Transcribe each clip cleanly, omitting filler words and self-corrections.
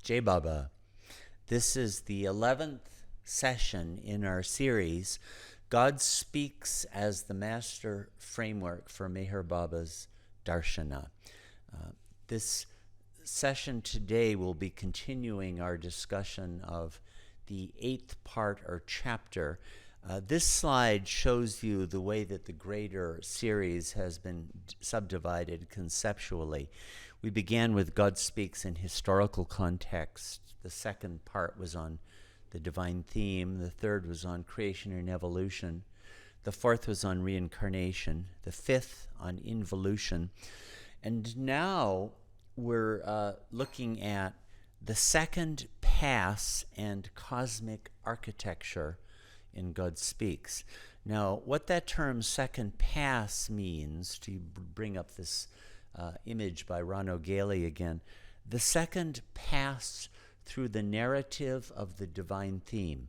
Jai Baba. This is the 11th session in our series, God Speaks as the Master Framework for Meher Baba's Darshana. This session today will be continuing our discussion of the 8th part or chapter. This slide shows you the way that the greater series has been subdivided conceptually. We began with God Speaks in historical context. The second part was on the divine theme. The third was on creation and evolution. The fourth was on reincarnation. The fifth on involution. And now we're looking at the second pass and cosmic architecture in God Speaks. Now, what that term second pass means, to bring up this image by Rano Gailey again, the second pass through the narrative of the divine theme.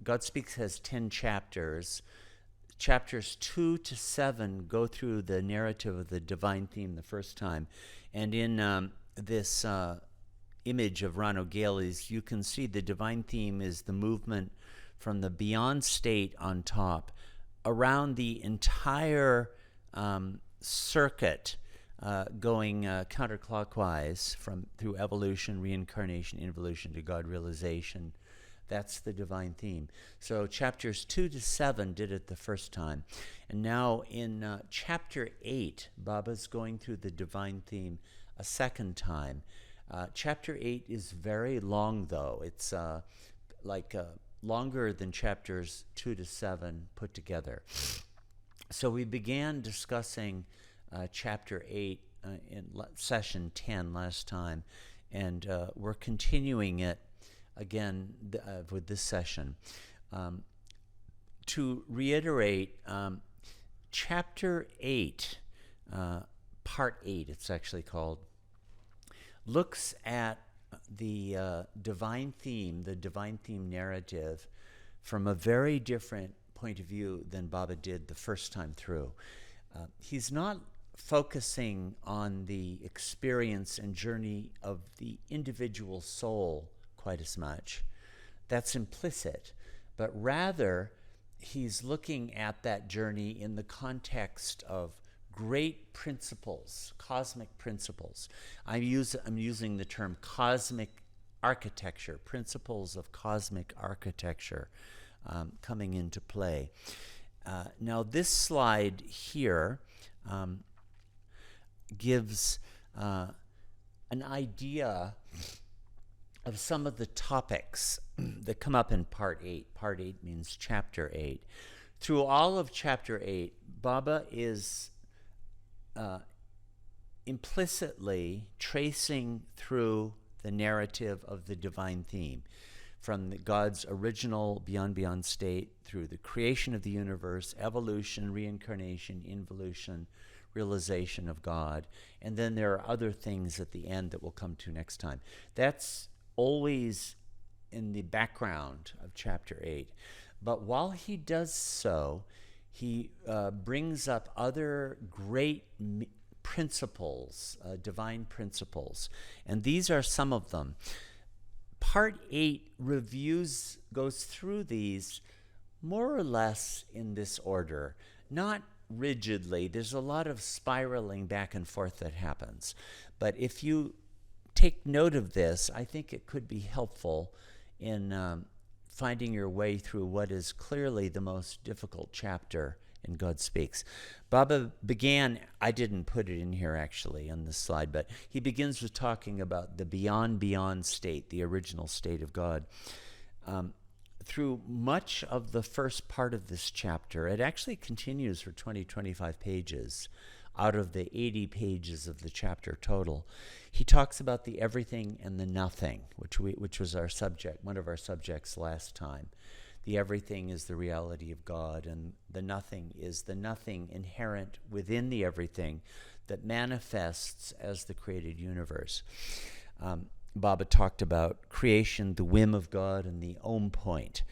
God Speaks has 10 chapters. Chapters 2 to 7 go through the narrative of the divine theme the first time. And in this image of Rano Gailey's, you can see the divine theme is the movement from the beyond state on top around the entire circuit, going counterclockwise through evolution, reincarnation, involution to God realization. That's the divine theme. So chapters 2 to 7 did it the first time. And now in chapter 8, Baba's going through the divine theme a second time. Chapter 8 is very long, though. It's longer than chapters 2 to 7 put together. So we began discussing chapter 8 in session 10 last time, and we're continuing it again with this session. To reiterate, chapter 8, part 8, it's actually called, looks at the divine theme narrative from a very different point of view than Baba did the first time through. He's not focusing on the experience and journey of the individual soul quite as much. That's implicit. But rather, he's looking at that journey in the context of great principles, cosmic principles. I'm using the term cosmic architecture, principles of cosmic architecture coming into play. Now, this slide here gives an idea of some of the topics that come up in part 8. Part 8 means chapter 8. Through all of chapter 8, Baba is implicitly tracing through the narrative of the divine theme, from God's original beyond state through the creation of the universe, evolution, reincarnation, involution, realization of God. And then there are other things at the end that we'll come to next time. That's always in the background of chapter 8. But while he does so, he brings up other great principles, divine principles. And these are some of them. Part 8 goes through these more or less in this order, not rigidly. There's a lot of spiraling back and forth that happens. But if you take note of this, I think it could be helpful in finding your way through what is clearly the most difficult chapter in God Speaks. Baba began, I didn't put it in here actually on this slide, but he begins with talking about the beyond state, the original state of God. Through much of the first part of this chapter, it actually continues for 25 pages out of the 80 pages of the chapter total. He talks about the everything and the nothing, which was our subject, one of our subjects last time. The everything is the reality of God, and the nothing is the nothing inherent within the everything that manifests as the created universe. Baba talked about creation, the whim of God, and the Om point.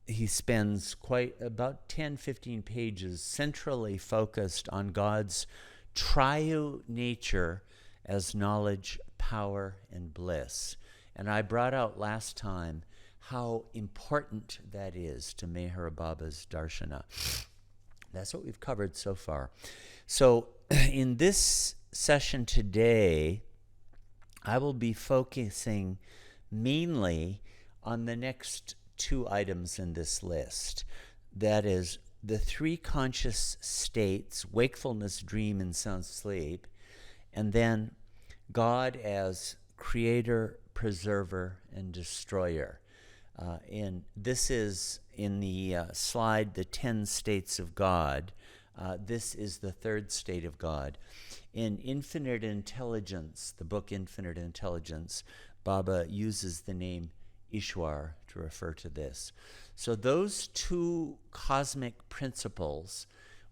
He spends about 10, 15 pages centrally focused on God's triune nature as knowledge, power, and bliss. And I brought out last time how important that is to Meher Baba's Darshana. That's what we've covered so far. So in this session today, I will be focusing mainly on the next two items in this list. That is the three conscious states, wakefulness, dream, and sound sleep, and then God as creator, preserver, and destroyer. And this is in the slide, the 10 states of God. This is the third state of God. In Infinite Intelligence, the book Infinite Intelligence, Baba uses the name Ishwar to refer to this. So those two cosmic principles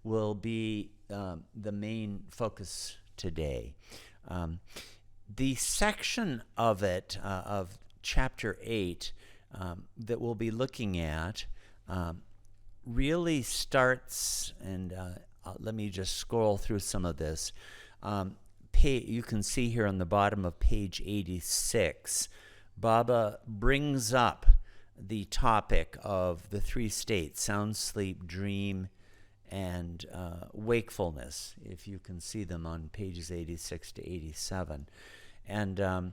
will be the main focus today. The section of it, of Chapter 8, that we'll be looking at really starts, and let me just scroll through some of this. You can see here on the bottom of page 86, Baba brings up the topic of the three states, sound sleep, dream, and wakefulness, if you can see them on pages 86 to 87. And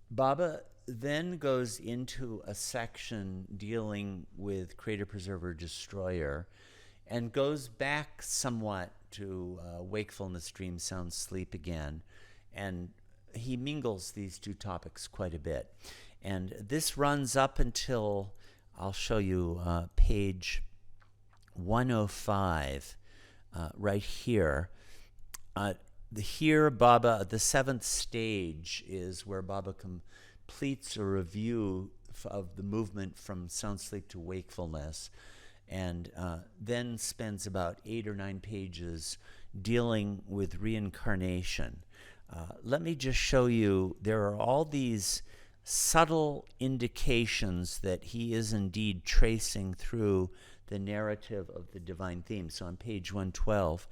Baba then goes into a section dealing with creator, preserver, destroyer, and goes back somewhat to wakefulness, dream, sound, sleep again. And he mingles these two topics quite a bit. And this runs up until, I'll show you page 105 right here. Here, Baba, the seventh stage is where Baba completes a review of the movement from sound sleep to wakefulness, and then spends about 8 or 9 pages dealing with reincarnation. Let me just show you, there are all these subtle indications that he is indeed tracing through the narrative of the divine theme. So on page 112,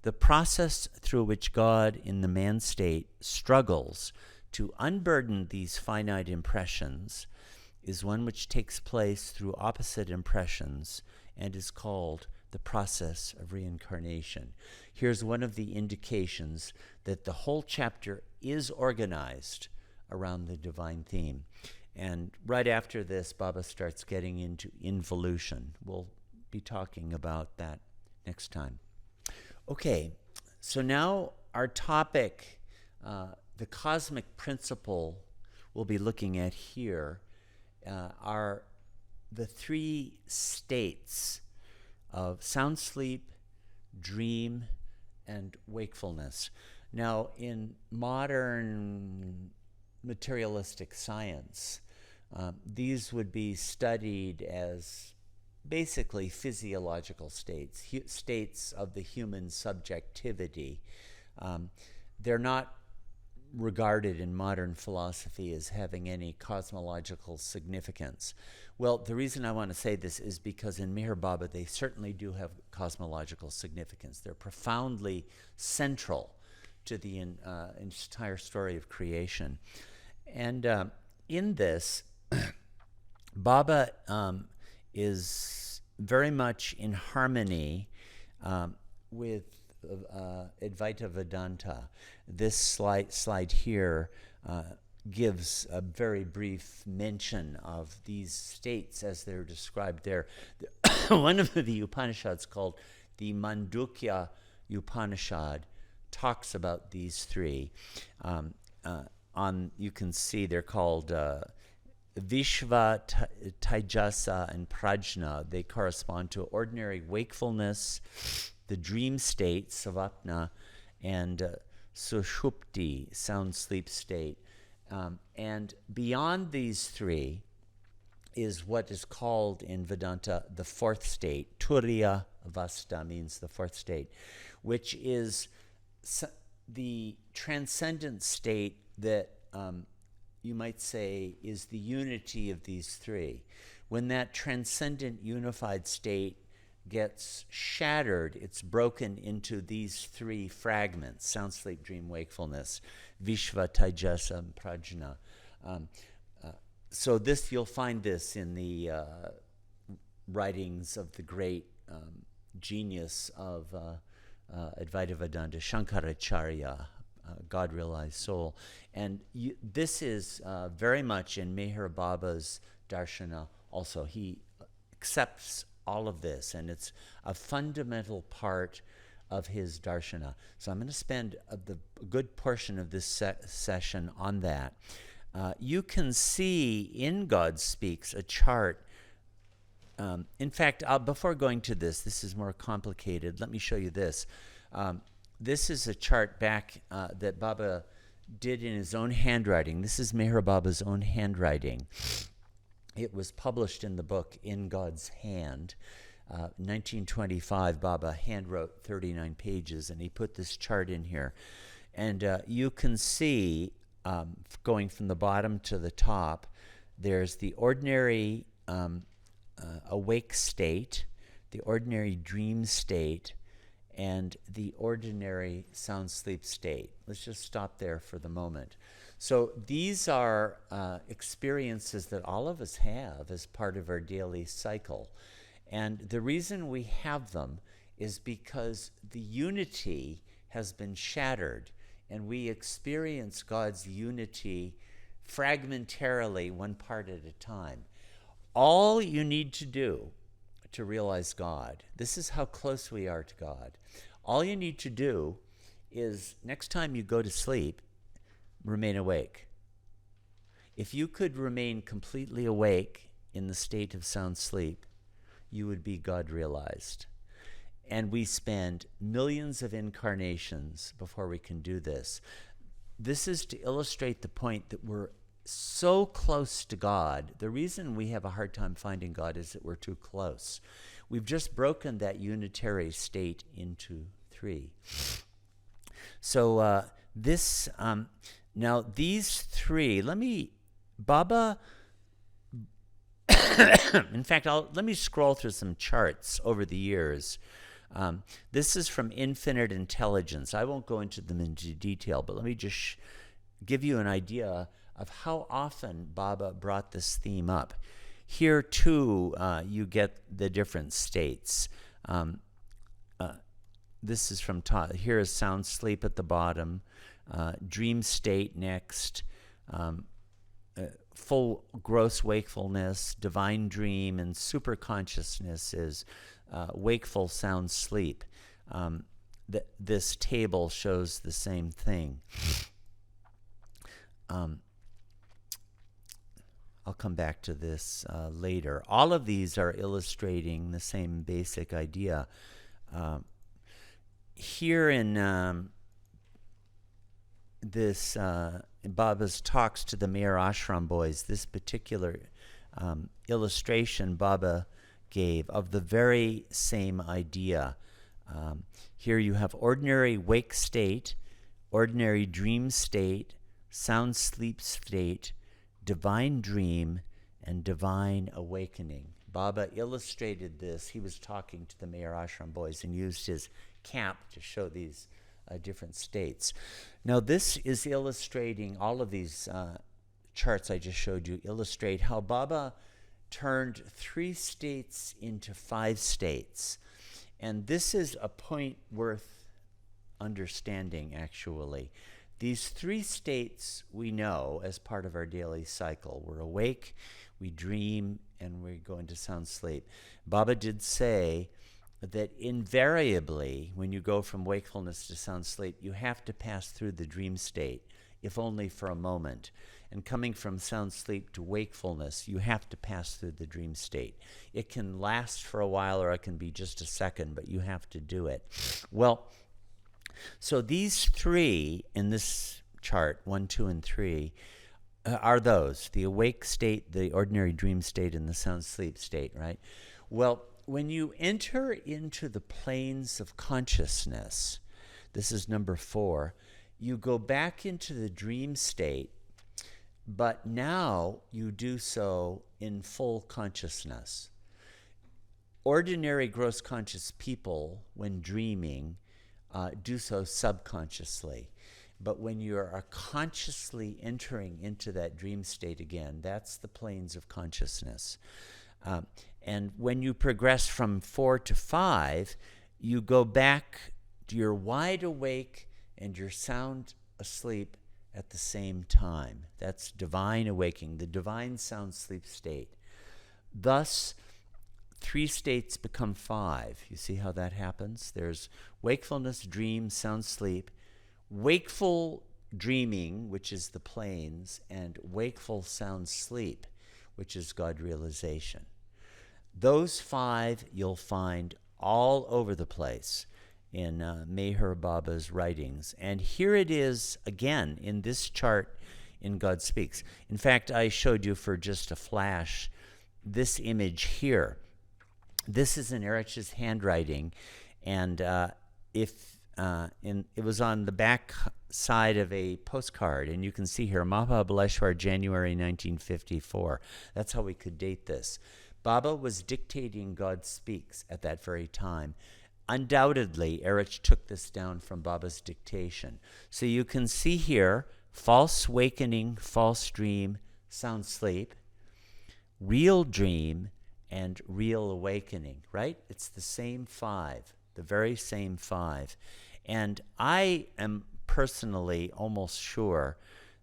the process through which God in the man state struggles to unburden these finite impressions is one which takes place through opposite impressions and is called the process of reincarnation. Here's one of the indications that the whole chapter is organized around the divine theme. And right after this, Baba starts getting into involution. We'll be talking about that next time. Okay, so now our topic, the cosmic principle we'll be looking at here, are the three states of sound sleep, dream, and wakefulness. Now, in modern materialistic science, these would be studied as basically physiological states, states of the human subjectivity. They're not regarded in modern philosophy as having any cosmological significance. Well, the reason I want to say this is because in Meher Baba, they certainly do have cosmological significance. They're profoundly central to the entire story of creation. And in this, Baba is very much in harmony with Advaita Vedanta. This slide here gives a very brief mention of these states as they're described there. One of the Upanishads, called the Mandukya Upanishad, talks about these three. You can see they're called Vishva, Taijasa, and Prajna. They correspond to ordinary wakefulness, the dream state, Savapna, and Sushupti, sound sleep state. And beyond these three is what is called in Vedanta the fourth state. Turiya Avasta means the fourth state, which is the transcendent state that you might say is the unity of these three. When that transcendent unified state gets shattered. It's broken into these three fragments: sound, sleep, dream, wakefulness, Vishva, Taijasa, and Prajna. So this, you'll find this in the writings of the great genius of Advaita Vedanta, Shankaracharya, God-realized soul. And this is very much in Meher Baba's Darshana also. He accepts all of this, and it's a fundamental part of his Darshana. So I'm going to spend a good portion of this session on that. You can see in God Speaks a chart. In fact, before going to this is more complicated. Let me show you this. This is a chart back that Baba did in his own handwriting. This is Meher Baba's own handwriting. It was published in the book In God's Hand. 1925, Baba handwrote 39 pages, and he put this chart in here. And you can see, going from the bottom to the top, there's the ordinary awake state, the ordinary dream state, and the ordinary sound sleep state. Let's just stop there for the moment. So these are experiences that all of us have as part of our daily cycle. And the reason we have them is because the unity has been shattered, and we experience God's unity fragmentarily, one part at a time. All you need to do to realize God, this is how close we are to God. All you need to do is, next time you go to sleep, remain awake. If you could remain completely awake in the state of sound sleep, you would be God realized. And we spend millions of incarnations before we can do this. This is to illustrate the point that we're so close to God. The reason we have a hard time finding God is that we're too close. We've just broken that unitary state into three. So now these three, Baba, in fact, let me scroll through some charts over the years. This is from Infinite Intelligence. I won't go into them into detail, but let me just give you an idea of how often Baba brought this theme up. Here, too, you get the different states. This is from here is sound sleep at the bottom, dream state next, full gross wakefulness, divine dream, and super consciousness is wakeful sound sleep. This table shows the same thing. I'll come back to this later. All of these are illustrating the same basic idea. Here in this Baba's talks to the Meher Ashram boys, this particular illustration Baba gave of the very same idea. Here you have ordinary wake state, ordinary dream state, sound sleep state, divine dream, and divine awakening. Baba illustrated this. He was talking to the Meher Ashram boys and used his cap to show these different states. Now this is illustrating, all of these charts I just showed you illustrate how Baba turned 3 states into 5 states. And this is a point worth understanding, actually. These 3 states we know as part of our daily cycle. We're awake, we dream, and we go into sound sleep. Baba did say that invariably, when you go from wakefulness to sound sleep, you have to pass through the dream state, if only for a moment. And coming from sound sleep to wakefulness, you have to pass through the dream state. It can last for a while, or it can be just a second, but you have to do it. Well, so these 3 in this chart, 1, 2, and 3, are those: the awake state, the ordinary dream state, and the sound sleep state, right? Well, when you enter into the planes of consciousness, this is number 4, you go back into the dream state, but now you do so in full consciousness. ordinary gross conscious people, when dreaming, do so subconsciously. But when you are consciously entering into that dream state again, that's the planes of consciousness. And when you progress from 4 to 5, you go back to your wide awake and your sound asleep at the same time. That's divine awakening, the divine sound sleep state. Thus, 3 states become 5. You see how that happens? There's wakefulness, dream, sound sleep, wakeful dreaming, which is the planes, and wakeful sound sleep, which is God realization. Those 5 you'll find all over the place in Meher Baba's writings. And here it is again in this chart in God Speaks. In fact, I showed you for just a flash this image here. This is in Erich's handwriting, and it was on the back side of a postcard, and you can see here, Mahabaleshwar, January 1954. That's how we could date this. Baba was dictating God Speaks at that very time. Undoubtedly, Erich took this down from Baba's dictation. So you can see here, false wakening, false dream, sound sleep, real dream, and real awakening, right? It's the same 5, the very same 5. And I am personally almost sure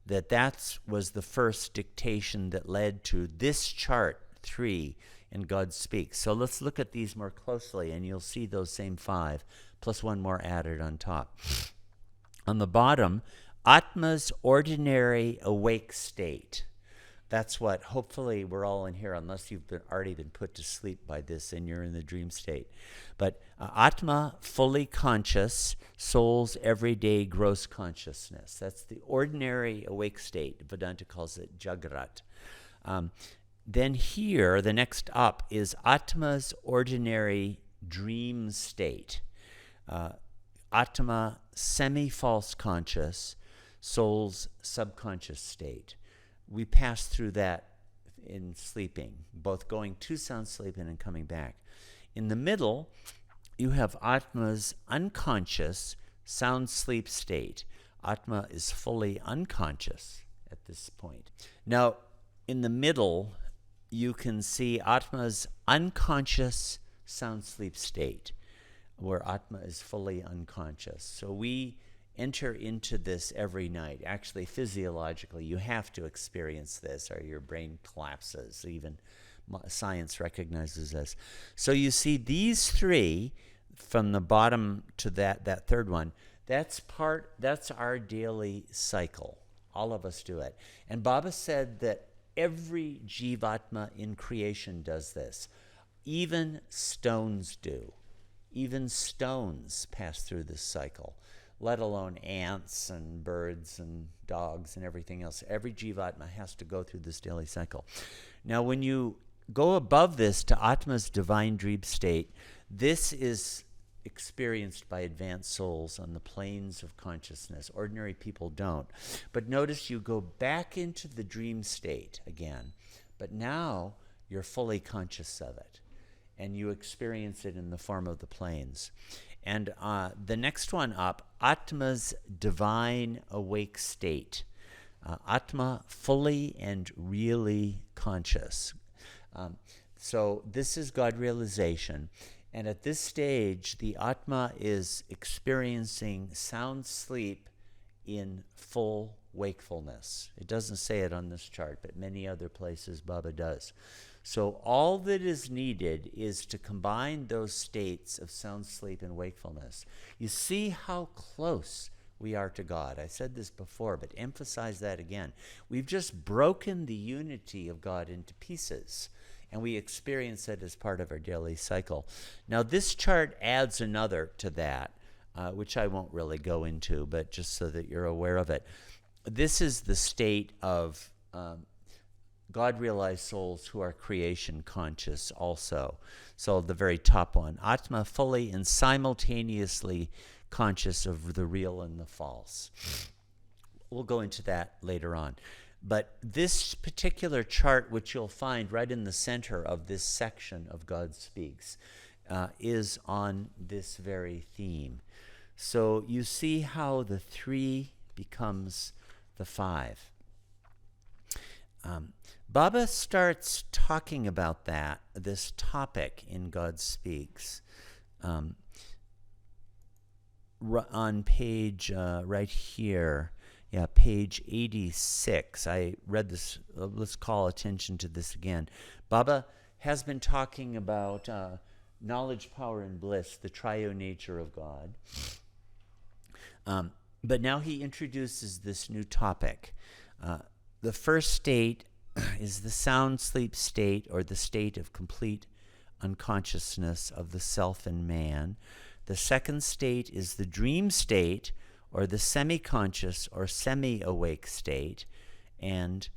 that that was the first dictation that led to this chart 3 in God Speaks. So let's look at these more closely, and you'll see those same 5, plus one more added on top. On the bottom, Atma's ordinary awake state. That's what, hopefully, we're all in here, unless you've already been put to sleep by this and you're in the dream state. But Atma, fully conscious, soul's everyday gross consciousness. That's the ordinary awake state. Vedanta calls it Jagrat. Then here, the next up, is Atma's ordinary dream state. Atma, semi-false conscious, soul's subconscious state. We pass through that in sleeping, both going to sound sleeping and coming back. In the middle, you have Atma's unconscious sound sleep state. Atma is fully unconscious at this point. Now, in the middle, you can see Atma's unconscious sound sleep state, where Atma is fully unconscious. So we enter into this every night. Actually, physiologically, you have to experience this or your brain collapses. Even science recognizes this. So you see these 3 from the bottom to that third one, that's our daily cycle. All of us do it. And Baba said that every Jivatma in creation does this. Even stones do. Even stones pass through this cycle, let alone ants and birds and dogs and everything else. Every Jivatma has to go through this daily cycle. Now, when you go above this to Atma's divine dream state, this is experienced by advanced souls on the planes of consciousness. Ordinary people don't. But notice you go back into the dream state again, but now you're fully conscious of it, and you experience it in the form of the planes. And the next one up, Atma's divine awake state. Atma fully and really conscious. So this is God realization. And at this stage, the Atma is experiencing sound sleep in full wakefulness. It doesn't say it on this chart, but many other places Baba does. So all that is needed is to combine those states of sound sleep and wakefulness. You see how close we are to God. I said this before, but emphasize that again. We've just broken the unity of God into pieces, and we experience it as part of our daily cycle. Now, this chart adds another to that, which I won't really go into, but just so that you're aware of it. This is the state of God-realized souls who are creation conscious also. So the very top one, Atma fully and simultaneously conscious of the real and the false. We'll go into that later on. But this particular chart, which you'll find right in the center of this section of God Speaks, is on this very theme. So you see how the 3 becomes the 5. Baba starts talking about this topic in God Speaks, on page right here. Yeah, page 86. I read this. Let's call attention to this again. Baba has been talking about knowledge, power, and bliss, the triune nature of God. But now he introduces this new topic. The first state is the sound sleep state, or the state of complete unconsciousness of the self and man. The second state is the dream state, or the semi-conscious or semi-awake state. And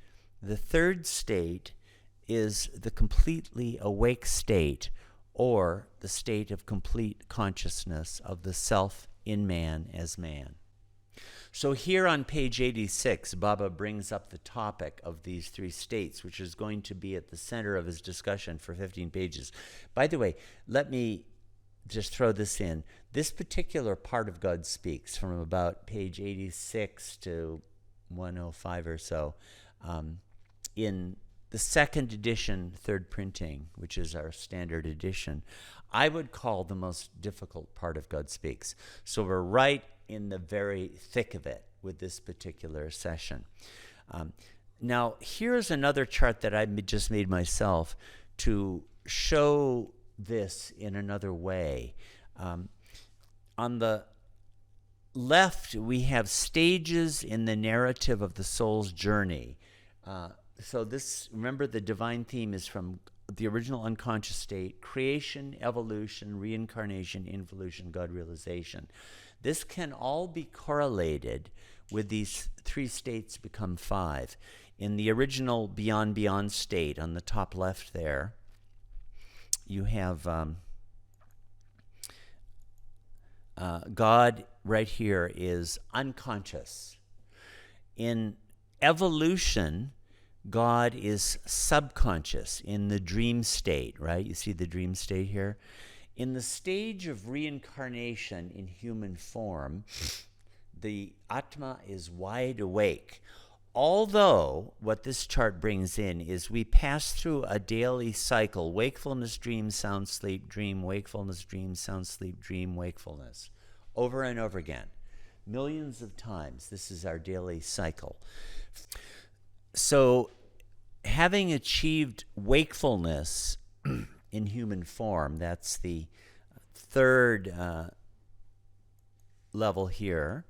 the third state is the completely awake state, or the state of complete consciousness of the self in man as man. So here on page 86, Baba brings up the topic of these 3 states, which is going to be at the center of his discussion for 15 pages. By the way, let me just throw this in. This particular part of God Speaks, from about page 86 to 105 or so, in the second edition, third printing, which is our standard edition, I would call the most difficult part of God Speaks. So we're right in the very thick of it with this particular session. Now, here's another chart that I just made myself to show this in another way. On the left, we have stages in the narrative of the soul's journey. So this, remember, the divine theme is from the original unconscious state: creation, evolution, reincarnation, involution, God realization. This can all be correlated with these 3 states become 5. In the original beyond state, on the top left there, you have God right here is unconscious. In evolution, God is subconscious in the dream state, right? You see the dream state here? In the stage of reincarnation in human form, the Atma is wide awake. Although, what this chart brings in is we pass through a daily cycle: wakefulness, dream, sound, sleep, dream, wakefulness, dream, sound, sleep, dream, wakefulness, over and over again. Millions of times. This is our daily cycle. So, having achieved wakefulness in human form, that's the third level here,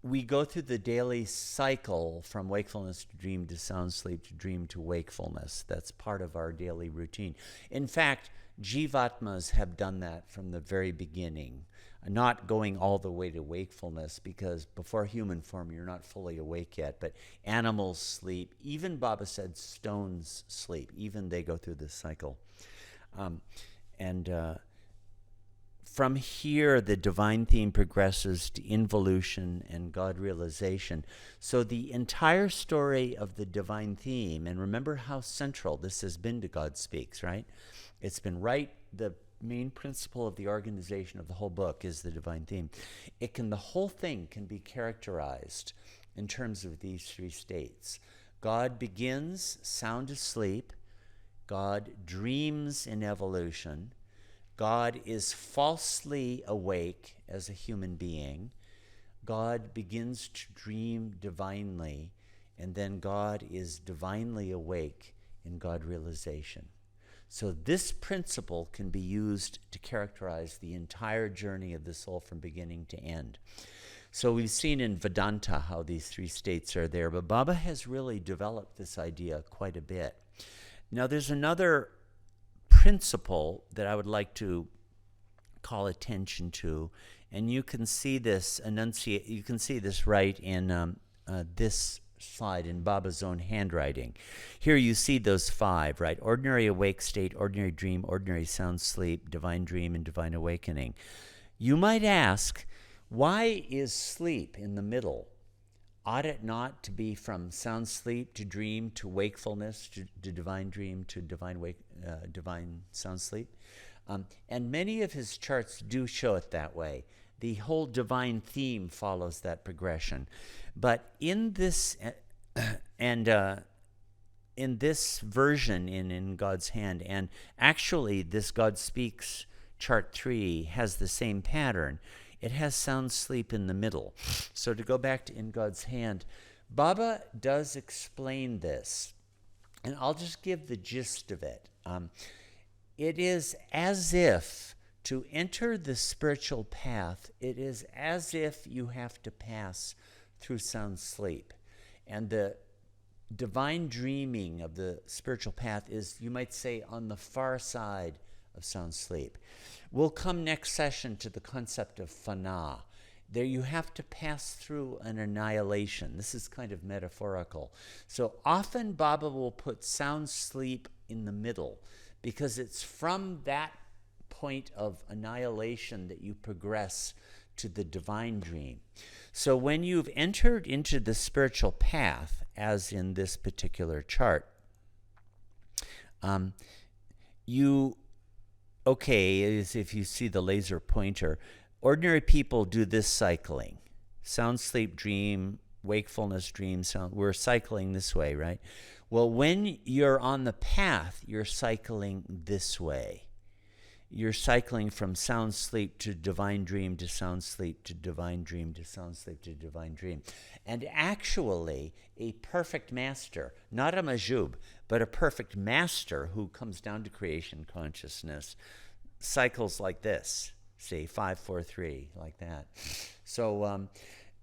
we go through the daily cycle from wakefulness to dream to sound sleep to dream to wakefulness. That's part of our daily routine. In fact, Jivatmas have done that from the very beginning, not going all the way to wakefulness, because before human form you're not fully awake yet, but animals sleep. Even Baba said stones sleep. Even they go through this cycle. From here, the divine theme progresses to involution and God realization. So the entire story of the divine theme, and remember how central this has been to God Speaks, right? It's been the main principle of the organization of the whole book is the divine theme. The whole thing can be characterized in terms of these 3 states. God begins sound asleep. God dreams in evolution. God is falsely awake as a human being. God begins to dream divinely, and then God is divinely awake in God realization. So this principle can be used to characterize the entire journey of the soul from beginning to end. So we've seen in Vedanta how these 3 states are there, but Baba has really developed this idea quite a bit. Now there's another principle that I would like to call attention to, and you can see this you can see this right in this slide in Baba's own handwriting. Here you see those 5, right? Ordinary awake state, ordinary dream, ordinary sound sleep, divine dream, and divine awakening. You might ask, why is sleep in the middle? ought it not to be from sound sleep to dream to wakefulness to divine dream to divine sound sleep? And many of his charts do show it that way. The whole divine theme follows that progression. But in this, in this version in God's Hand, and actually this God Speaks chart 3 has the same pattern. It has sound sleep in the middle. So to go back to In God's Hand, Baba does explain this, and I'll just give the gist of it. It is as if to enter the spiritual path, it is as if you have to pass through sound sleep. And the divine dreaming of the spiritual path is, you might say, on the far side of sound sleep. We'll come next session to the concept of fana. There you have to pass through an annihilation. This is kind of metaphorical. So often Baba will put sound sleep in the middle, because it's from that point of annihilation that you progress to the divine dream. So when you've entered into the spiritual path, as in this particular chart, as if you see the laser pointer, ordinary people do this cycling. Sound sleep dream, wakefulness dream, we're cycling this way, right? Well, when you're on the path, you're cycling this way. You're cycling from sound sleep to divine dream to sound sleep to divine dream to sound sleep to divine dream. And actually, a perfect master, not a majub, but a perfect master who comes down to creation consciousness, cycles like this, say 5, 4, 3, like that. So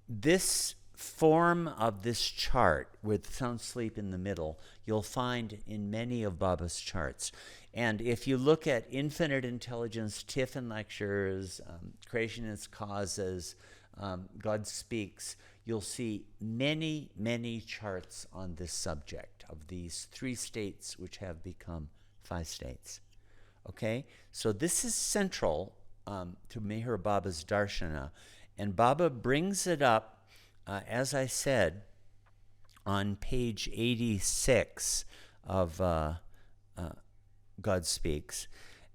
this form of this chart with sound sleep in the middle, you'll find in many of Baba's charts. And if you look at Infinite Intelligence, Tiffin Lectures, Creation and Its Causes, God Speaks, you'll see many, many charts on this subject of these 3 states which have become 5 states. Okay? So this is central to Meher Baba's Darshana. And Baba brings it up, as I said, on page 86 of God Speaks.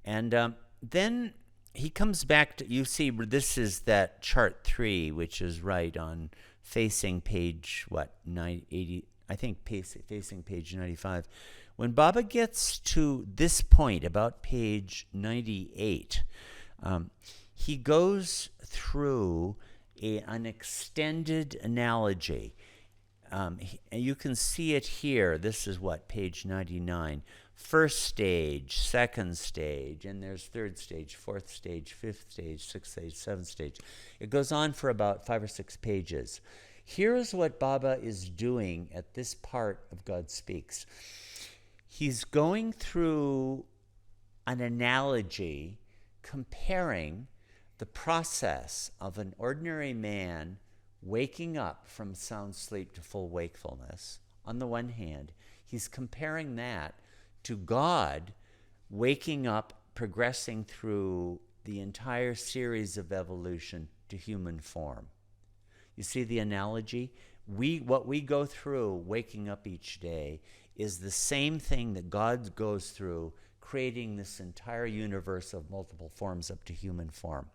And then he comes back to, you see, this is that chart 3, which is right on facing page, 80, I think facing page 95. When Baba gets to this point, about page 98, he goes through an extended analogy. You can see it here. This is page 99. First stage, second stage, and there's third stage, fourth stage, fifth stage, sixth stage, seventh stage. It goes on for about 5 or 6 pages. Here is what Baba is doing at this part of God Speaks. He's going through an analogy comparing the process of an ordinary man waking up from sound sleep to full wakefulness. On the one hand, he's comparing that to God waking up, progressing through the entire series of evolution to human form. You see the analogy? What we go through waking up each day is the same thing that God goes through creating this entire universe of multiple forms up to human form.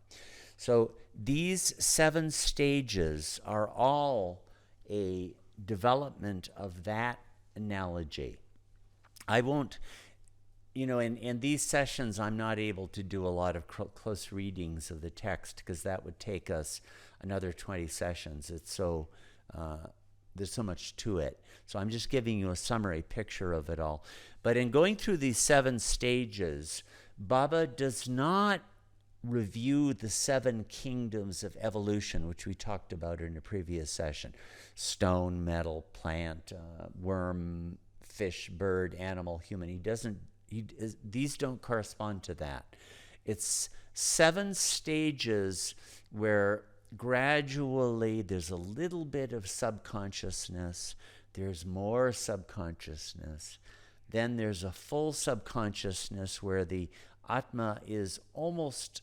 So these 7 stages are all a development of that analogy. I won't, in these sessions, I'm not able to do a lot of close readings of the text because that would take us another 20 sessions. It's so, there's so much to it. So I'm just giving you a summary picture of it all. But in going through these 7 stages, Baba does not review the 7 kingdoms of evolution, which we talked about in a previous session. Stone, metal, plant, worm, fish, bird, animal, human. These don't correspond to that. It's 7 stages where gradually there's a little bit of subconsciousness, there's more subconsciousness, then there's a full subconsciousness where the Atma is almost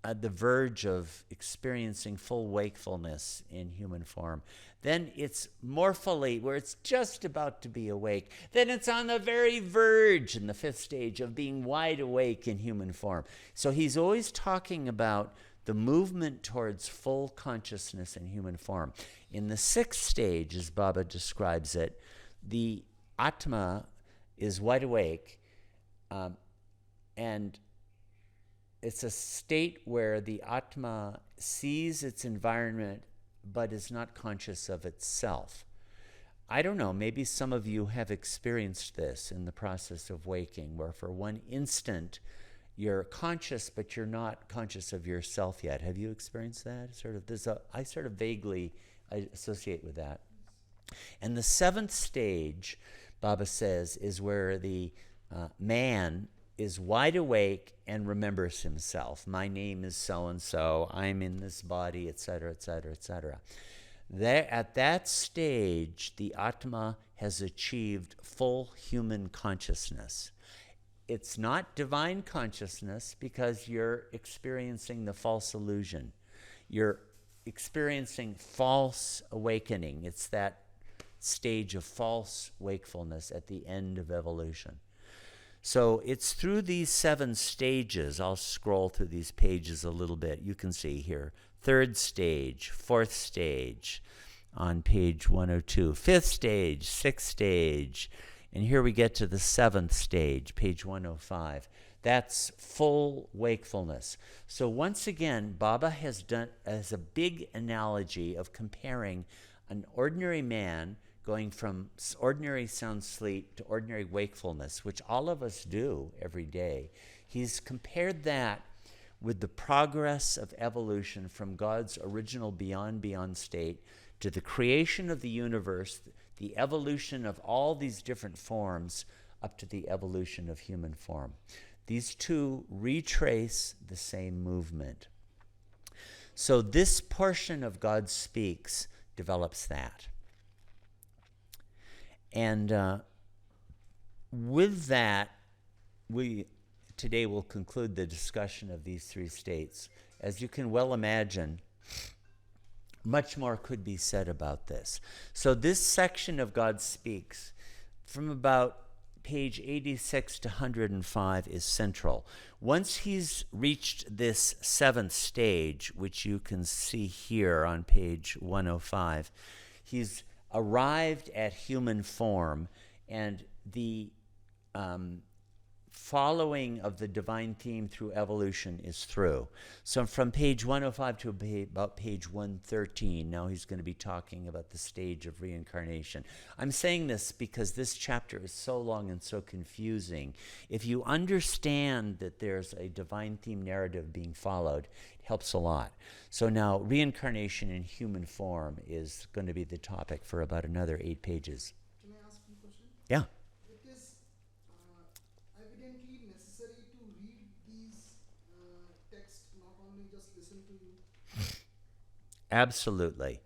at the verge of experiencing full wakefulness in human form. Then it's morphally, where it's just about to be awake. Then it's on the very verge in the fifth stage of being wide awake in human form. So he's always talking about the movement towards full consciousness in human form. In the sixth stage, as Baba describes it, the Atma is wide awake, and it's a state where the Atma sees its environment but is not conscious of itself. I don't know, maybe some of you have experienced this in the process of waking, where for one instant you're conscious but you're not conscious of yourself yet. Have you experienced that? I sort of vaguely associate with that. And the seventh stage, Baba says, is where the man is wide awake and remembers himself. My name is so-and-so, I'm in this body, etc., etc., etc. At that stage, the Atma has achieved full human consciousness. It's not divine consciousness because you're experiencing the false illusion. You're experiencing false awakening. It's that stage of false wakefulness at the end of evolution. So it's through these 7 stages. I'll scroll through these pages a little bit. You can see here. 3rd stage, 4th stage on page 102. 5th stage, 6th stage. And here we get to the 7th stage, page 105. That's full wakefulness. So once again, Baba has done as a big analogy of comparing an ordinary man going from ordinary sound sleep to ordinary wakefulness, which all of us do every day. He's compared that with the progress of evolution from God's original beyond state to the creation of the universe, the evolution of all these different forms up to the evolution of human form. These two retrace the same movement. So this portion of God Speaks develops that. And with that, today we'll conclude the discussion of these 3 states. As you can well imagine, much more could be said about this. So this section of God Speaks, from about page 86 to 105, is central. Once he's reached this 7th stage, which you can see here on page 105, he's arrived at human form, and the following of the divine theme through evolution is through. So from page 105 to about page 113, now he's going to be talking about the stage of reincarnation. I'm saying this because this chapter is so long and so confusing. If you understand that there's a divine theme narrative being followed, it helps a lot. So now reincarnation in human form is going to be the topic for about another 8 pages. Can I ask you a question? Yeah. It is evidently necessary to read these texts, not only just listen to you. Absolutely.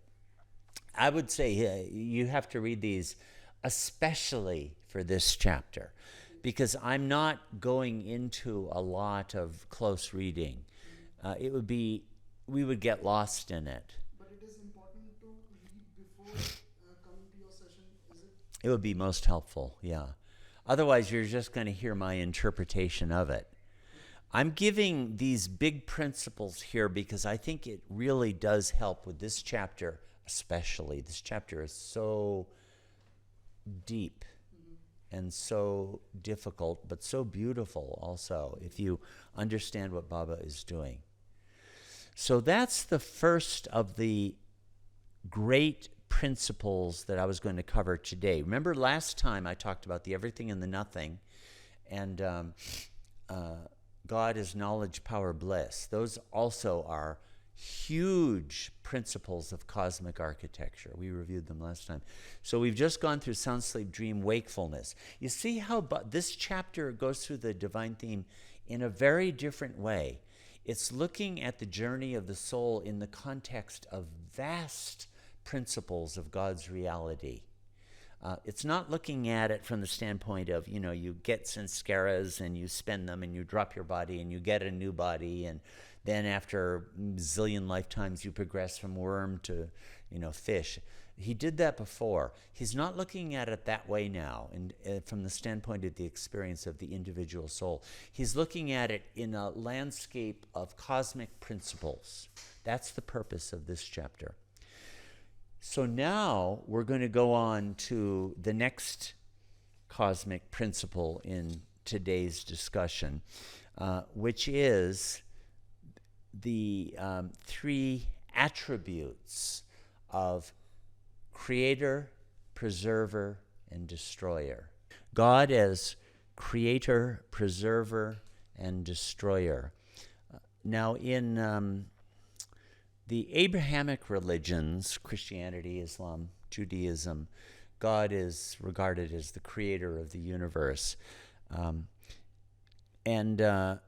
I would say you have to read these especially for this chapter, because I'm not going into a lot of close reading. We would get lost in it. But it is important to read before coming to your session, is it? It would be most helpful, yeah. Otherwise, you're just going to hear my interpretation of it. I'm giving these big principles here because I think it really does help with this chapter, especially. This chapter is so deep and so difficult, but so beautiful also, if you understand what Baba is doing. So that's the first of the great principles that I was going to cover today. Remember last time I talked about the everything and the nothing, and God is knowledge, power, bliss. Those also are huge principles of cosmic architecture. We reviewed them last time. So we've just gone through sound, sleep, dream, wakefulness. You see how this chapter goes through the divine theme in a very different way. It's looking at the journey of the soul in the context of vast principles of God's reality. It's not looking at it from the standpoint of, you get sanskaras and you spend them and you drop your body and you get a new body, and then after a zillion lifetimes you progress from worm to, fish. He did that before. He's not looking at it that way now, and from the standpoint of the experience of the individual soul. He's looking at it in a landscape of cosmic principles. That's the purpose of this chapter. So now we're going to go on to the next cosmic principle in today's discussion, which is the three attributes of creator, preserver, and destroyer. God as creator, preserver, and destroyer. Now in the Abrahamic religions, Christianity, Islam, Judaism, God is regarded as the creator of the universe. And there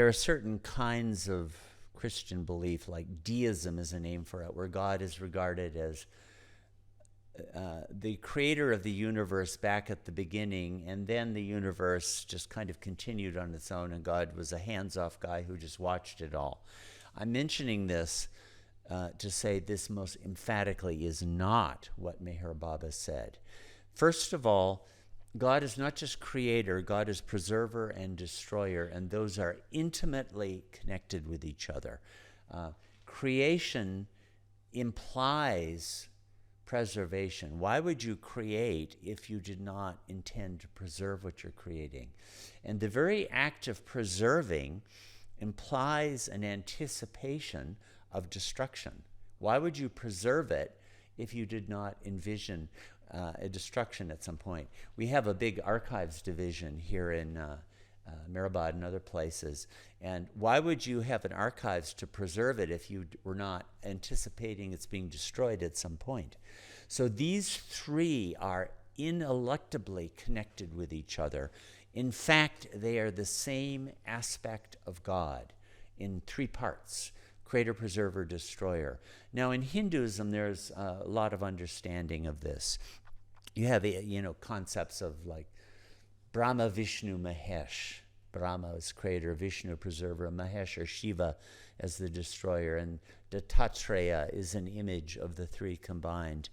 are certain kinds of Christian belief, like deism is a name for it, where God is regarded as the creator of the universe back at the beginning, and then the universe just kind of continued on its own, and God was a hands-off guy who just watched it all. I'm mentioning this to say this most emphatically is not what Meher Baba said. First of all, God is not just creator, God is preserver and destroyer, and those are intimately connected with each other. Creation implies preservation. Why would you create if you did not intend to preserve what you're creating? And the very act of preserving implies an anticipation of destruction. Why would you preserve it if you did not envision a destruction at some point? We have a big archives division here in Mehrabad and other places, and why would you have an archives to preserve it if you were not anticipating it's being destroyed at some point? So these three are ineluctably connected with each other. In fact, they are the same aspect of God in three parts: creator, preserver, destroyer. Now, in Hinduism, there's a lot of understanding of this. You have, concepts of like Brahma, Vishnu, Mahesh. Brahma is creator, Vishnu, preserver, Mahesh or Shiva as the destroyer, and Dattatreya is an image of the three combined.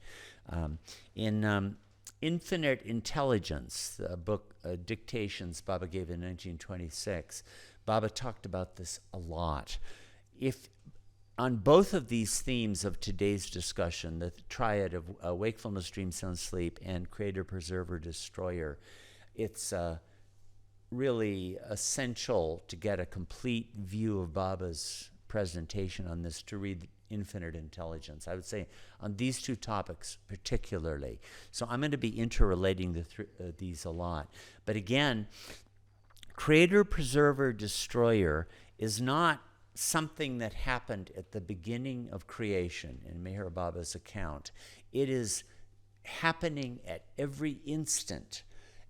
In Infinite Intelligence, the book Dictations Baba gave in 1926, Baba talked about this a lot. If on both of these themes of today's discussion, the triad of wakefulness, dream, sound, sleep, and creator, preserver, destroyer, it's really essential to get a complete view of Baba's presentation on this, to read Infinite Intelligence. I would say on these two topics particularly. So I'm going to be interrelating these a lot. But again, creator, preserver, destroyer is not something that happened at the beginning of creation in Meher Baba's account. It is happening at every instant.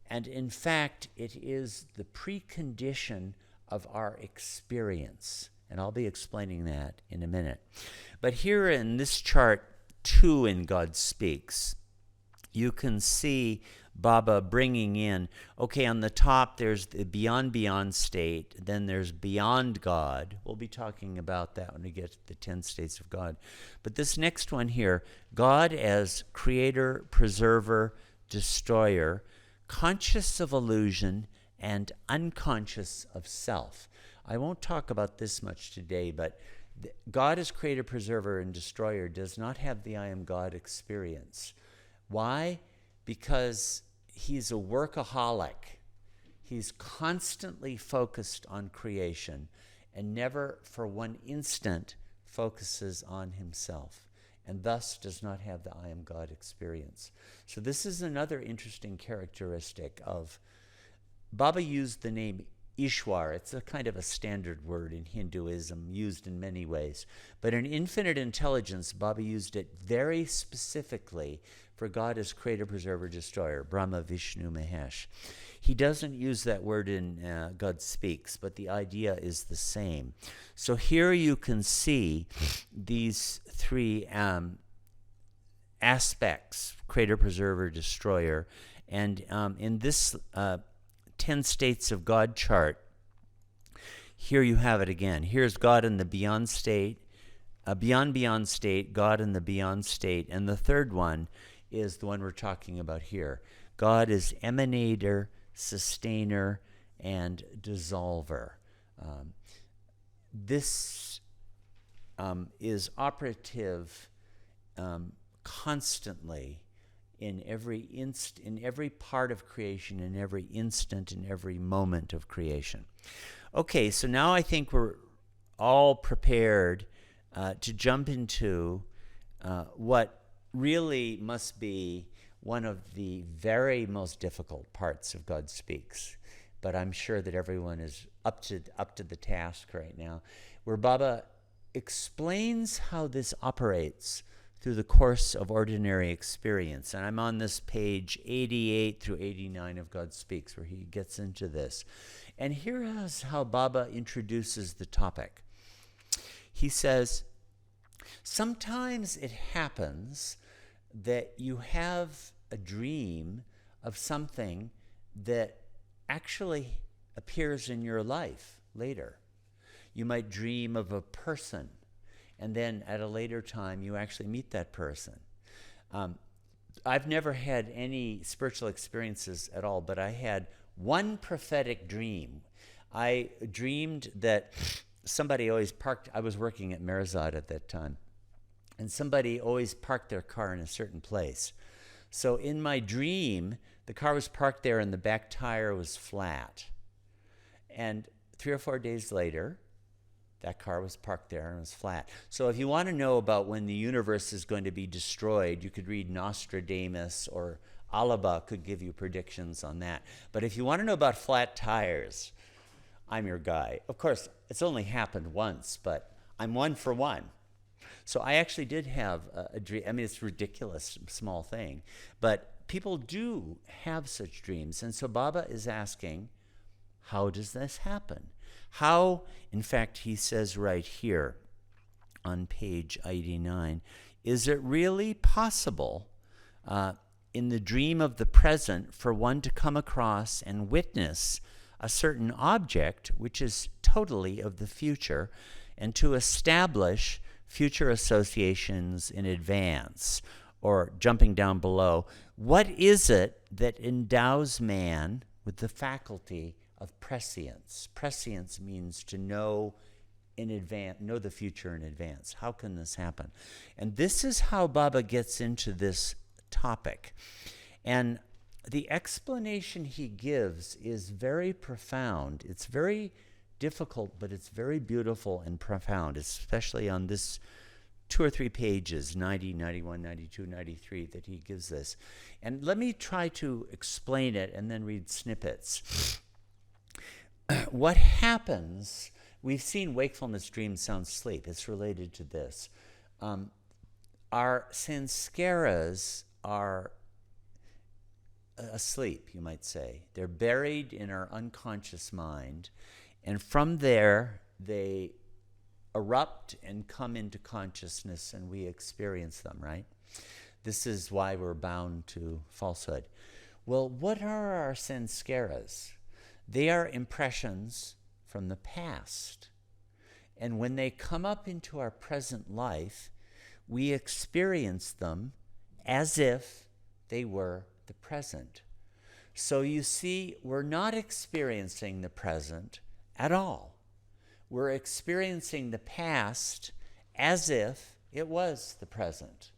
And in fact, it is the precondition of our experience. And I'll be explaining that in a minute. But here in this chart 2 in God Speaks, you can see Baba bringing in, okay, on the top there's the beyond state, then there's beyond God. We'll be talking about that when we get to the 10 states of God. But this next one here, God as creator, preserver, destroyer, conscious of illusion, and unconscious of self. I won't talk about this much today, but God as creator, preserver, and destroyer does not have the I am God experience. Why? Because he's a workaholic. He's constantly focused on creation and never for one instant focuses on himself, and thus does not have the I am God experience. So this is another interesting characteristic of Baba used the name Ishwar. It's a kind of a standard word in Hinduism, used in many ways. But in Infinite Intelligence, Baba used it very specifically for God as creator, preserver, destroyer, Brahma, Vishnu, Mahesh. He doesn't use that word in God Speaks, but the idea is the same. So here you can see these three aspects, creator, preserver, destroyer. And in this 10 states of God chart, here you have it again. Here's God in the beyond state, beyond state, God in the beyond state. And the third one is the one we're talking about here. God is emanator, sustainer, and dissolver. This is operative constantly in every part of creation, in every instant, in every moment of creation. Okay, so now I think we're all prepared to jump into what really must be one of the very most difficult parts of God Speaks. But I'm sure that everyone is up to the task right now, where Baba explains how this operates through the course of ordinary experience. And I'm on this page 88 through 89 of God Speaks, where he gets into this. And here is how Baba introduces the topic. He says, sometimes it happens that you have a dream of something that actually appears in your life later. You might dream of a person, and then at a later time you actually meet that person. I've never had any spiritual experiences at all, but I had one prophetic dream. I dreamed that somebody always parked, I was working at Merzad at that time, and somebody always parked their car in a certain place. So in my dream, the car was parked there and the back tire was flat. And 3 or 4 days later, that car was parked there and was flat. So if you want to know about when the universe is going to be destroyed, you could read Nostradamus, or Alaba could give you predictions on that. But if you want to know about flat tires, I'm your guy. Of course, it's only happened once, but I'm one for one. So I actually did have a dream. I mean, it's a ridiculous small thing, but people do have such dreams. And so Baba is asking, how does this happen? How, in fact, he says right here on page 89, is it really possible in the dream of the present for one to come across and witness a certain object which is totally of the future, and to establish future associations in advance? Or jumping down below, what is it that endows man with the faculty of prescience? Prescience means to know in advance, know the future in advance. How can this happen? And this is how Baba gets into this topic. And the explanation he gives is very profound. It's very difficult, but it's very beautiful and profound, especially on this 2 or 3 pages, 90, 91, 92, 93, that he gives this. And let me try to explain it and then read snippets. What happens, we've seen wakefulness, dream, sound, sleep. It's related to this. Our sanskaras are asleep, you might say. They're buried in our unconscious mind, and from there they erupt and come into consciousness, and we experience them, right? This is why we're bound to falsehood. Well, what are our sanskaras? They are impressions from the past. And when they come up into our present life, we experience them as if they were the present. So you see, we're not experiencing the present at all. We're experiencing the past as if it was the present.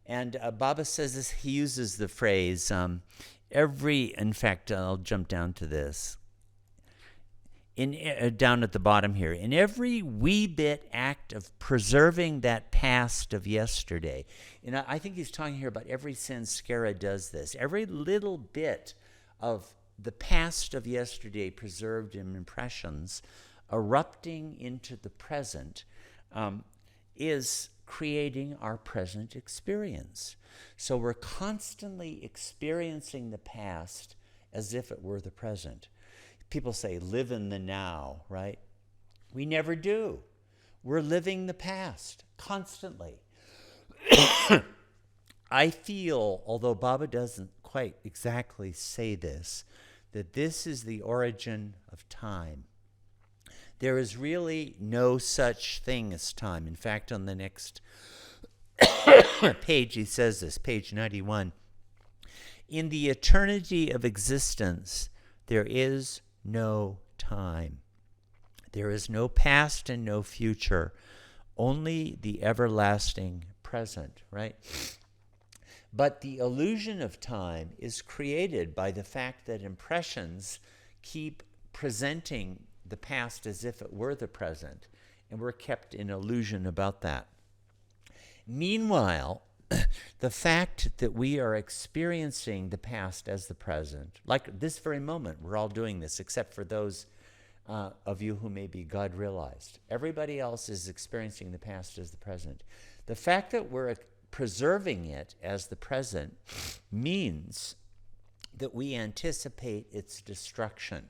And Baba says this, he uses the phrase, in fact, I'll jump down to this. Down at the bottom here, in every wee bit act of preserving that past of yesterday. And I think he's talking here about every sanskara does this. Every little bit of the past of yesterday preserved in impressions erupting into the present is creating our present experience. So we're constantly experiencing the past as if it were the present. People say, live in the now, right? We never do. We're living the past constantly. I feel, although Baba doesn't quite exactly say this, that this is the origin of time. There is really no such thing as time. In fact, on the next page, he says this, page 91. In the eternity of existence, there is no time. There is no past and no future, only the everlasting present, right? But the illusion of time is created by the fact that impressions keep presenting the past as if it were the present, and we're kept in illusion about that. Meanwhile, the fact that we are experiencing the past as the present, like this very moment, we're all doing this, except for those of you who may be God realized. Everybody else is experiencing the past as the present. The fact that we're preserving it as the present means that we anticipate its destruction.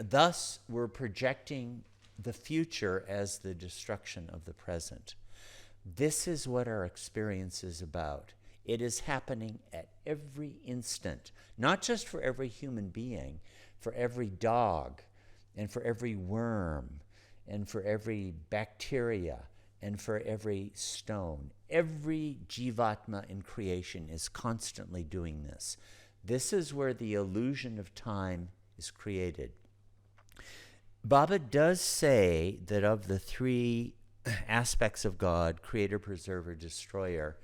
Thus, we're projecting the future as the destruction of the present. This is what our experience is about. It is happening at every instant, not just for every human being, for every dog, and for every worm, and for every bacteria, and for every stone. Every jivatma in creation is constantly doing this. This is where the illusion of time is created. Baba does say that of the three aspects of God, creator, preserver, destroyer,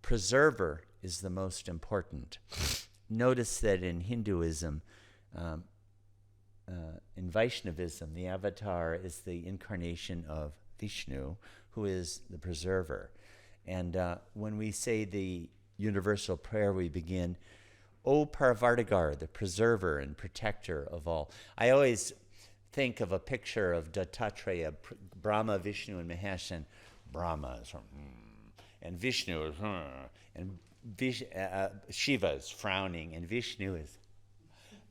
preserver is the most important. Notice that in Hinduism, in Vaishnavism, the avatar is the incarnation of Vishnu, who is the preserver. And when we say the universal prayer, we begin, O Parvartigar, the preserver and protector of all. I always think of a picture of Dattatreya, Brahma, Vishnu, and Mahesh, and Brahma is, and Vishnu is, and Shiva is frowning, and Vishnu is,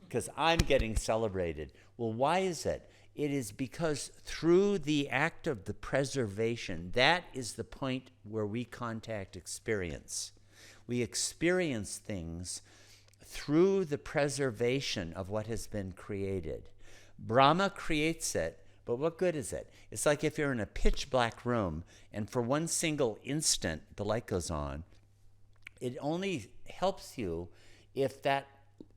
because I'm getting celebrated. Well, why is it? It is because through the act of the preservation, that is the point where we contact experience. We experience things through the preservation of what has been created. Brahma creates it, but what good is it? It's like if you're in a pitch black room and for one single instant the light goes on. It only helps you if that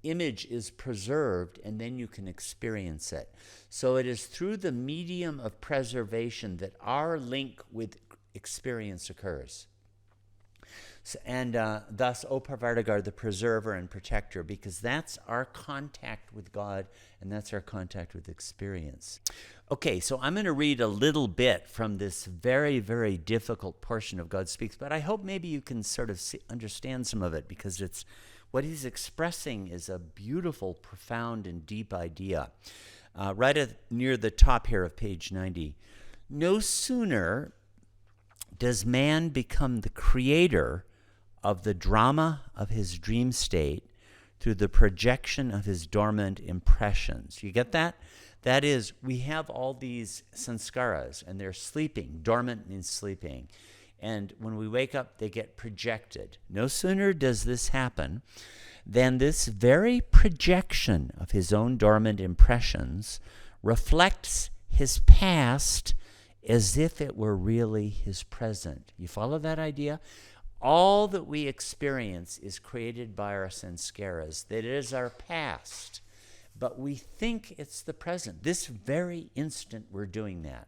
image is preserved and then you can experience it. So it is through the medium of preservation that our link with experience occurs. So, and thus, O Parvartigar, the preserver and protector, because that's our contact with God and that's our contact with experience. Okay, so I'm going to read a little bit from this very, very difficult portion of God Speaks, but I hope maybe you can sort of understand some of it, because it's what he's expressing is a beautiful, profound, and deep idea. Near the top here of page 90. No sooner does man become the creator of the drama of his dream state through the projection of his dormant impressions. You get that? That is, we have all these sanskaras, and they're sleeping. Dormant means sleeping. And when we wake up, they get projected. No sooner does this happen than this very projection of his own dormant impressions reflects his past as if it were really his present. You follow that idea? All that we experience is created by our sanskaras. That is our past. But we think it's the present. This very instant we're doing that.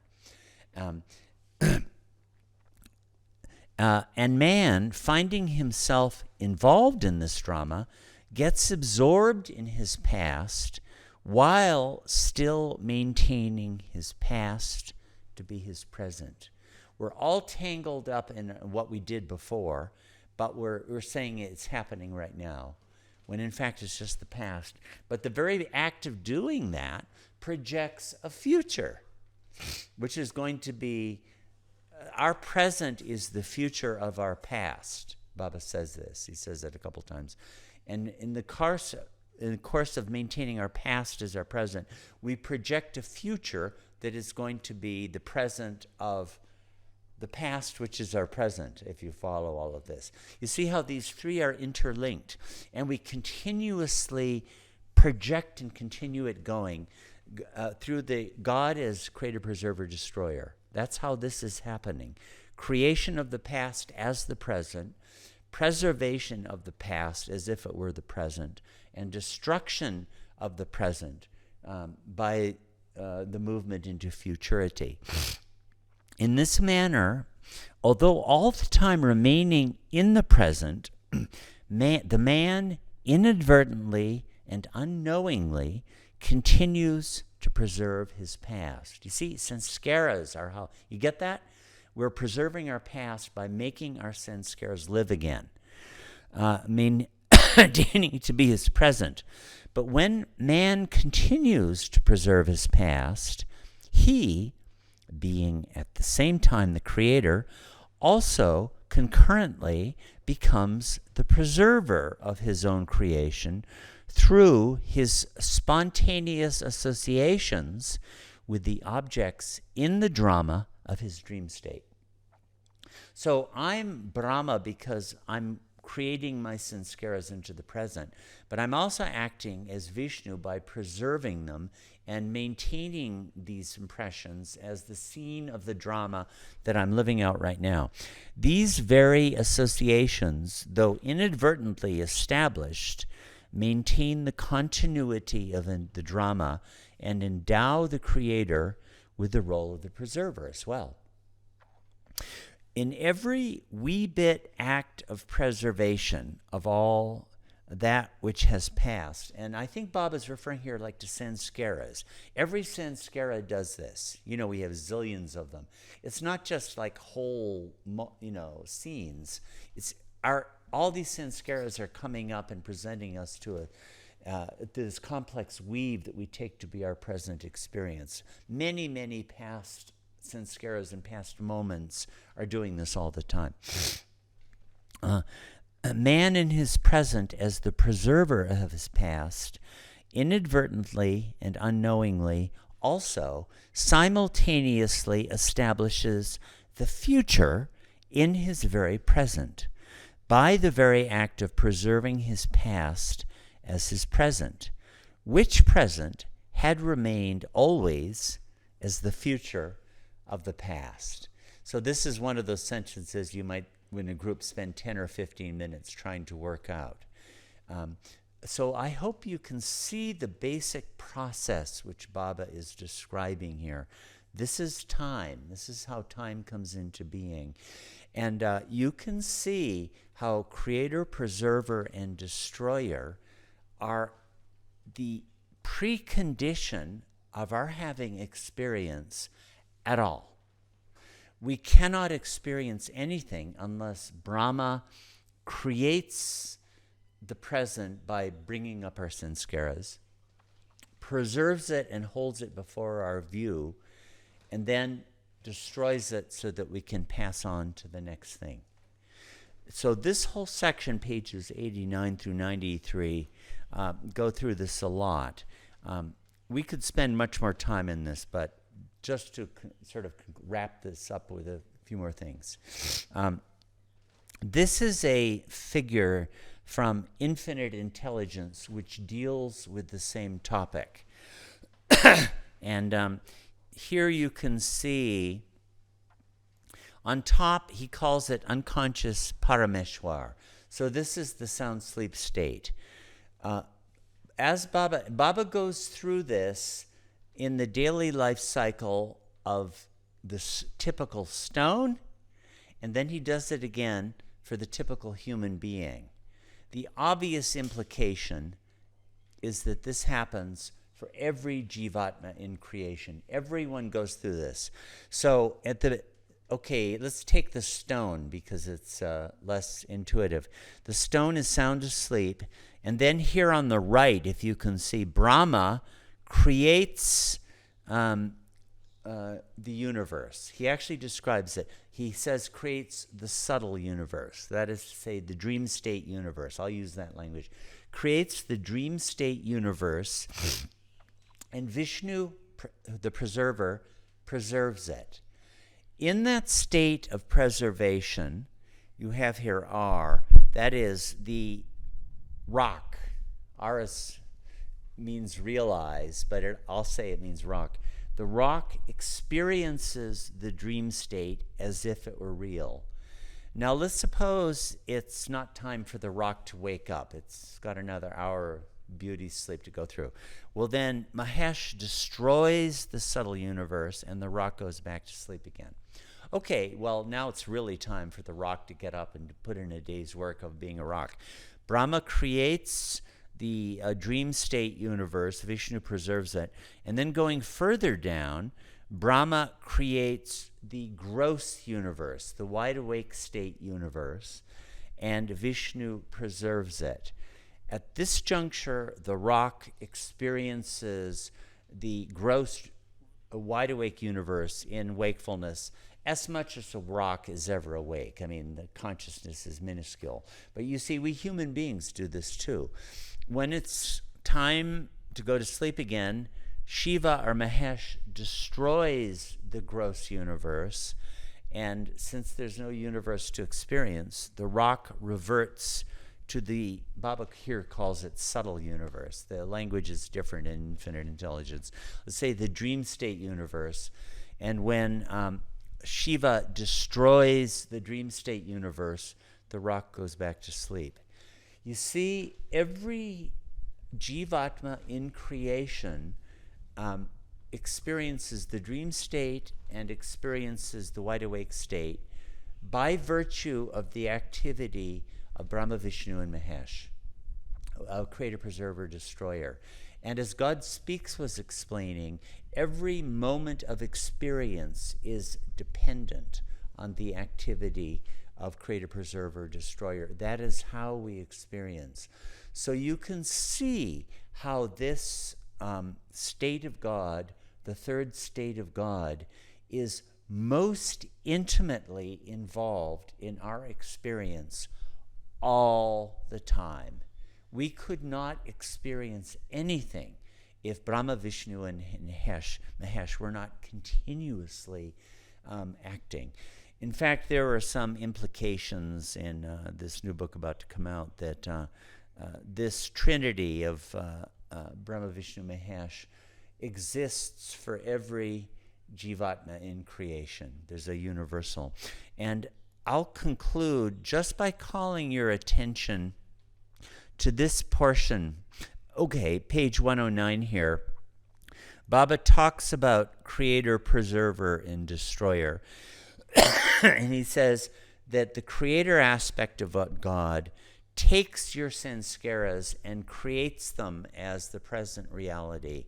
And man, finding himself involved in this drama, gets absorbed in his past while still maintaining his past to be his present. We're all tangled up in what we did before, but we're saying it's happening right now, when in fact it's just the past. But the very act of doing that projects a future, which is going to be, our present is the future of our past. Baba says this. He says that a couple times. And in the course of maintaining our past as our present, we project a future that is going to be the present of the past, which is our present, if you follow all of this. You see how these three are interlinked, and we continuously project and continue it going through the God as creator, preserver, destroyer. That's how this is happening. Creation of the past as the present, preservation of the past as if it were the present, and destruction of the present by the movement into futurity. In this manner, although all the time remaining in the present, the man inadvertently and unknowingly continues to preserve his past. You see, sanskaras are how, you get that? We're preserving our past by making our sanskaras live again, maintaining to be his present. But when man continues to preserve his past, he, being at the same time the creator, also concurrently becomes the preserver of his own creation through his spontaneous associations with the objects in the drama of his dream state. So I'm Brahma because I'm creating my sanskaras into the present, but I'm also acting as Vishnu by preserving them and maintaining these impressions as the scene of the drama that I'm living out right now. These very associations, though inadvertently established, maintain the continuity of the drama and endow the creator with the role of the preserver as well. In every wee bit act of preservation of all that which has passed, and I think Bob is referring here like to sanskaras. Every sanskara does this. You know, we have zillions of them. It's not just like whole, scenes. It's all these sanskaras are coming up and presenting us to this complex weave that we take to be our present experience. Many, many past sanskaras and past moments are doing this all the time. A man in his present as the preserver of his past, inadvertently and unknowingly, also simultaneously establishes the future in his very present by the very act of preserving his past as his present, which present had remained always as the future of the past. So this is one of those sentences you might, when a group, spend 10 or 15 minutes trying to work out. So I hope you can see the basic process which Baba is describing here. This is time. This is how time comes into being. And you can see how creator, preserver, and destroyer are the precondition of our having experience at all. We cannot experience anything unless Brahma creates the present by bringing up our sanskaras, preserves it and holds it before our view, and then destroys it so that we can pass on to the next thing. So this whole section, pages 89 through 93, go through this a lot. We could spend much more time in this, but just to sort of wrap this up with a few more things. This is a figure from Infinite Intelligence which deals with the same topic. And here you can see on top, he calls it unconscious Parameshwar. So this is the sound sleep state. As Baba goes through this in the daily life cycle of this typical stone, and then he does it again for the typical human being. The obvious implication is that this happens for every jivatma in creation. Everyone goes through this. So let's take the stone because it's less intuitive. The stone is sound asleep, and then here on the right, if you can see, Brahma creates the universe. He actually describes it. He says creates the subtle universe. That is to say, the dream state universe. I'll use that language. Creates the dream state universe, and Vishnu, the preserver, preserves it. in that state of preservation, you have here R, that is the rock. R means realize, but I'll say it means rock. The rock experiences the dream state as if it were real. Now let's suppose it's not time for the rock to wake up. It's got another hour of beauty sleep to go through. Well, then Mahesh destroys the subtle universe and the rock goes back to sleep again. Okay, well, now it's really time for the rock to get up and to put in a day's work of being a rock. Brahma creates the dream state universe, Vishnu preserves it, and then going further down, Brahma creates the gross universe, the wide-awake state universe, and Vishnu preserves it. At this juncture, the rock experiences the gross wide-awake universe in wakefulness as much as a rock is ever awake. I mean, the consciousness is minuscule. But you see, we human beings do this too. When it's time to go to sleep again, Shiva or Mahesh destroys the gross universe, and since there's no universe to experience, the rock reverts to the, Baba here calls it subtle universe. The language is different in infinite intelligence. Let's say the dream state universe, and when Shiva destroys the dream state universe, the rock goes back to sleep. You see, every Jivatma in creation experiences the dream state and experiences the wide-awake state by virtue of the activity of Brahma, Vishnu, and Mahesh, creator, preserver, destroyer. And as God Speaks was explaining, every moment of experience is dependent on the activity of creator, preserver, destroyer. That is how we experience. So you can see how this state of God, the third state of God, is most intimately involved in our experience all the time. We could not experience anything if Brahma, Vishnu, and Mahesh were not continuously acting. In fact, there are some implications in this new book about to come out that this trinity of Brahma, Vishnu, Mahesh exists for every Jivatma in creation. There's a universal. And I'll conclude just by calling your attention to this portion. Okay, page 109 here. Baba talks about creator, preserver, and destroyer. And he says that the creator aspect of God takes your sanskaras and creates them as the present reality.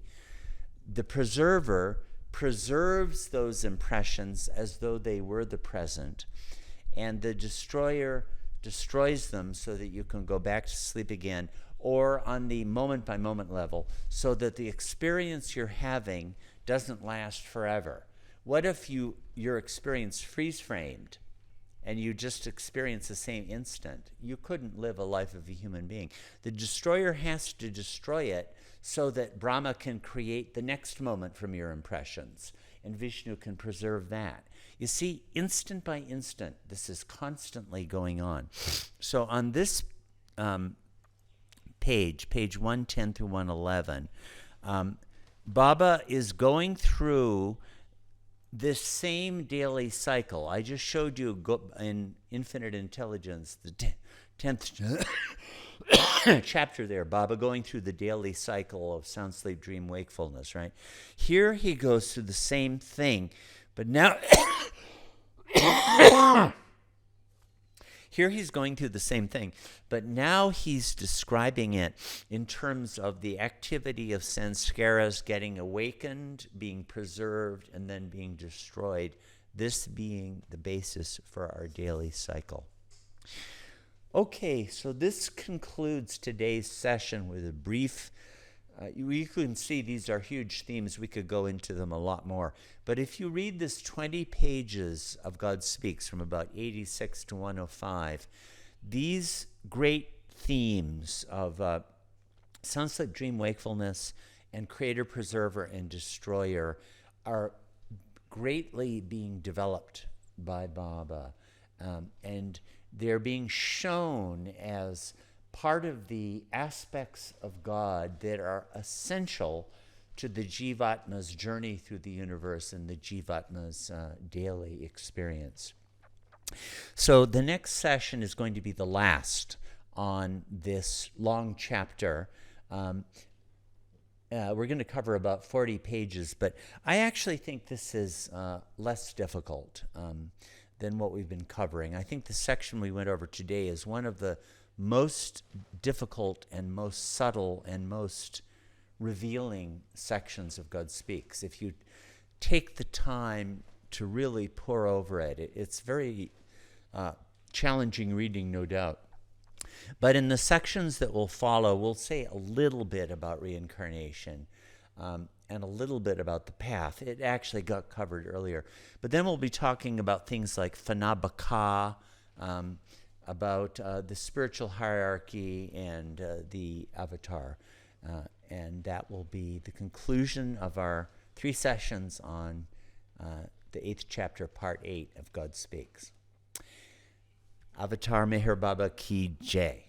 The preserver preserves those impressions as though they were the present, and the destroyer destroys them so that you can go back to sleep again, or on the moment-by-moment level, so that the experience you're having doesn't last forever. What if your experience freeze-framed and you just experience the same instant? You couldn't live a life of a human being. The destroyer has to destroy it so that Brahma can create the next moment from your impressions, and Vishnu can preserve that. You see, instant by instant, this is constantly going on. So on this page 110 through 111, Baba is going through this same daily cycle. I just showed you in Infinite Intelligence, the 10th chapter there, Baba going through the daily cycle of sound, sleep, dream, wakefulness, right? Here he goes through the same thing, but now here he's going through the same thing, but now he's describing it in terms of the activity of sanskaras getting awakened, being preserved, and then being destroyed, this being the basis for our daily cycle. Okay, so this concludes today's session with a brief, you can see these are huge themes. We could go into them a lot more. But if you read this 20 pages of God Speaks from about 86 to 105, these great themes of sound, sleep, dream, wakefulness, and creator, preserver, and destroyer are greatly being developed by Baba, and they're being shown as part of the aspects of God that are essential to the Jivatma's journey through the universe and the Jivatma's daily experience. So the next session is going to be the last on this long chapter. We're going to cover about 40 pages, but I actually think this is less difficult than what we've been covering. I think the section we went over today is one of the most difficult and most subtle and most revealing sections of God Speaks. If you take the time to really pore over it, it's very challenging reading, no doubt. But in the sections that will follow, we'll say a little bit about reincarnation and a little bit about the path. It actually got covered earlier. But then we'll be talking about things like Phanabaka, about the spiritual hierarchy and the avatar. And that will be the conclusion of our 3 sessions on the 8th chapter, part 8 of God Speaks. Avatar Meher Baba Ki Jai.